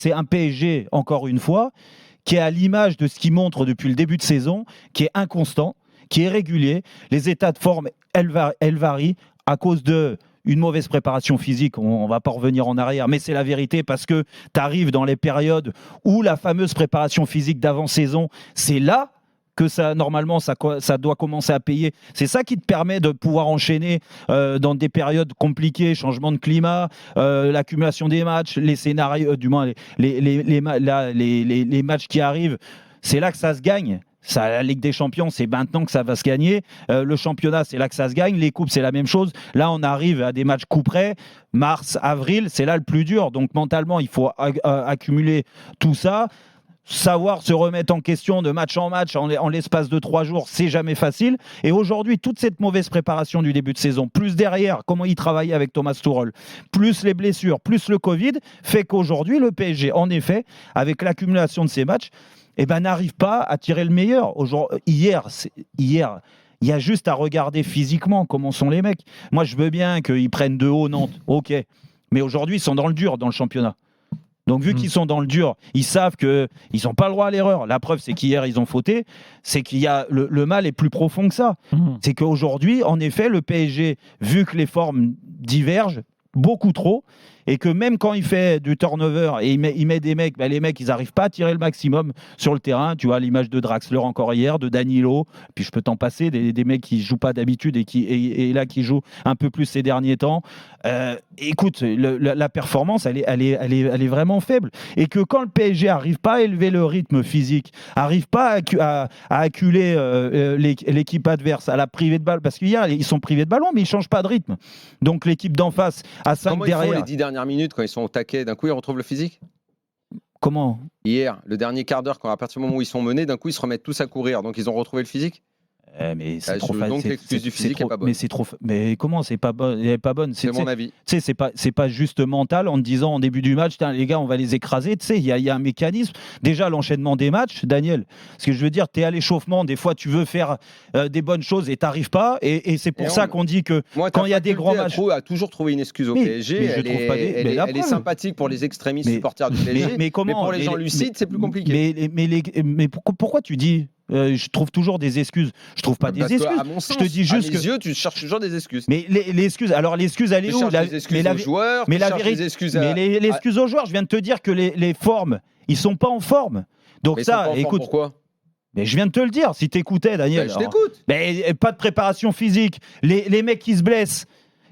C'est un PSG, encore une fois, qui est à l'image de ce qu'il montre depuis le début de saison, qui est inconstant, qui est régulier. Les états de forme, elles varient à cause de une mauvaise préparation physique. On ne va pas revenir en arrière, mais c'est la vérité parce que tu arrives dans les périodes où la fameuse préparation physique d'avant-saison, c'est là que ça, normalement, ça doit commencer à payer. C'est ça qui te permet de pouvoir enchaîner dans des périodes compliquées, changement de climat, l'accumulation des matchs, les scénarios, du moins les matchs qui arrivent. C'est là que ça se gagne. Ça, la Ligue des Champions, c'est maintenant que ça va se gagner. Le championnat, c'est là que ça se gagne. Les coupes, c'est la même chose. Là, on arrive à des matchs coup près. Mars, avril, c'est là le plus dur. Donc, mentalement, il faut accumuler tout ça. Savoir se remettre en question de match en match en l'espace de 3 jours, c'est jamais facile. Et aujourd'hui, toute cette mauvaise préparation du début de saison, plus derrière, comment il travaillait avec Thomas Tuchel, plus les blessures, plus le Covid, fait qu'aujourd'hui, le PSG, en effet, avec l'accumulation de ces matchs, n'arrive pas à tirer le meilleur. Hier, il y a juste à regarder physiquement comment sont les mecs. Moi, je veux bien qu'ils prennent de haut Nantes, ok. Mais aujourd'hui, ils sont dans le dur dans le championnat. Donc, vu qu'ils sont dans le dur, ils savent qu'ils n'ont pas le droit à l'erreur. La preuve, c'est qu'hier, ils ont fauté. C'est qu'il y a le mal est plus profond que ça. C'est qu'aujourd'hui, en effet, le PSG, vu que les formes divergent beaucoup trop, et que même quand il fait du turnover et il met des mecs, les mecs, ils n'arrivent pas à tirer le maximum sur le terrain. Tu vois l'image de Draxler encore hier, de Danilo, puis je peux t'en passer, des mecs qui ne jouent pas d'habitude et là qui jouent un peu plus ces derniers temps. Écoute, la performance, elle est vraiment faible. Et que quand le PSG n'arrive pas à élever le rythme physique, n'arrive pas à acculer l'équipe adverse, à la priver de balle, parce qu'hier, ils sont privés de ballon, mais ils ne changent pas de rythme. Donc l'équipe d'en face, à 5 Comment derrière... ils font les 10 dernières minutes quand ils sont au taquet, d'un coup ils retrouvent le physique? Comment? Hier, le dernier quart d'heure, à partir du moment où ils sont menés, d'un coup ils se remettent tous à courir, donc ils ont retrouvé le physique? Mais c'est trop facile. Donc l'excuse du physique n'est pas bonne. Mais c'est trop. Mais comment c'est pas bonne? Elle est pas bonne. C'est mon avis. Tu sais, c'est pas juste mental en te disant en début du match, les gars, on va les écraser. Tu sais, il y a un mécanisme. Déjà l'enchaînement des matchs, Daniel. Ce que je veux dire, tu es à l'échauffement. Des fois, tu veux faire des bonnes choses et t'arrives pas. Et c'est pour ça qu'on dit que quand il y a des grands matchs, a toujours trouvé une excuse au PSG. Elle est sympathique pour les extrémistes supporters du PSG. Mais pour les gens lucides, c'est plus compliqué. Mais pourquoi tu dis? Je trouve toujours des excuses. Je trouve pas des excuses. À mon sens, je te dis juste à mes yeux, tu cherches toujours des excuses. Mais les excuses. Alors l'excuse, elle est où? Les excuses aux joueurs. Mais la vérité. Mais les excuses aux joueurs. Je viens de te dire que les formes, ils sont pas en forme. Donc mais ça, écoute. Pourquoi? Mais je viens de te le dire. Si t'écoutais, Daniel. Je t'écoute. Mais pas de préparation physique. Les mecs qui se blessent,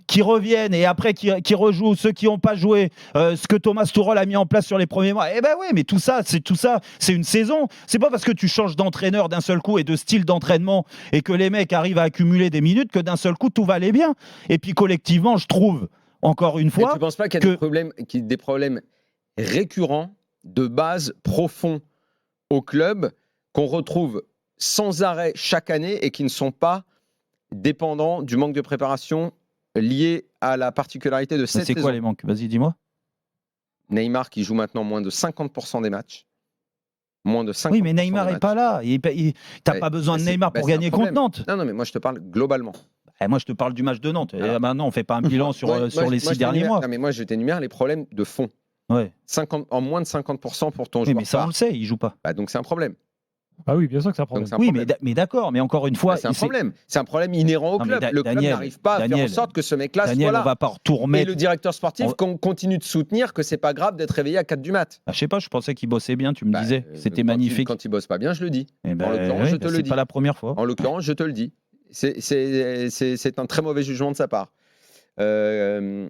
qui reviennent et après qui rejouent, ceux qui n'ont pas joué, ce que Thomas Tuchel a mis en place sur les premiers mois. Oui, mais tout ça, c'est une saison. C'est pas parce que tu changes d'entraîneur d'un seul coup et de style d'entraînement et que les mecs arrivent à accumuler des minutes que d'un seul coup tout va aller bien. Et puis collectivement, je trouve, encore une fois... Et tu ne penses pas qu'il y a des problèmes récurrents, de base, profonds au club, qu'on retrouve sans arrêt chaque année et qui ne sont pas dépendants du manque de préparation lié à la particularité de cette saison? C'est quoi les manques? Vas-y, dis-moi. Neymar qui joue maintenant moins de 50% des matchs. Moins de 50%. Oui, mais Neymar n'est pas là. T'as pas besoin de Neymar pour gagner contre Nantes. Non, mais moi je te parle globalement. Moi je te parle du match de Nantes. Et maintenant, on ne fait pas un bilan sur les 6 derniers mois. Non, mais moi je t'énumère les problèmes de fond. Ouais. En moins de 50% pour ton joueur. Mais ça, on le sait, il ne joue pas. Donc c'est un problème. Ah oui, bien sûr que c'est un problème. Oui, mais d'accord, mais encore une fois... C'est un problème. C'est un problème inhérent au club. Le club n'arrive pas à faire en sorte que ce mec-là soit là. On va pas tout remettre... Et le directeur sportif continue de soutenir que c'est pas grave d'être réveillé à 4 du mat. Je sais pas, je pensais qu'il bossait bien, tu me disais. C'était magnifique. Quand il bosse pas bien, je le dis. En l'occurrence, je te le dis. C'est pas la première fois. En l'occurrence, je te le dis. C'est un très mauvais jugement de sa part. Mais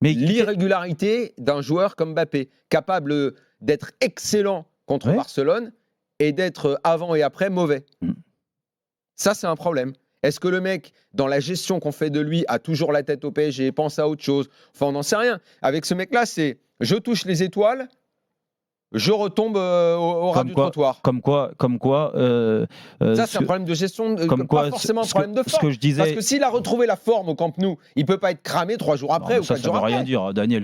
l'irrégularité d'un joueur comme Mbappé, capable d'être excellent contre Barcelone et d'être avant et après mauvais. Ça, c'est un problème. Est-ce que le mec, dans la gestion qu'on fait de lui, a toujours la tête au PSG, pense à autre chose? Enfin, on n'en sait rien. Avec ce mec-là, c'est je touche les étoiles, je retombe au ras du trottoir. Comme quoi. Ça, c'est un problème de gestion, pas forcément un problème de forme. Ce que je disais... Parce que s'il a retrouvé la forme au Camp Nou, il ne peut pas être cramé 3 jours après ou 4 jours après. Ça ne veut rien dire, Daniel.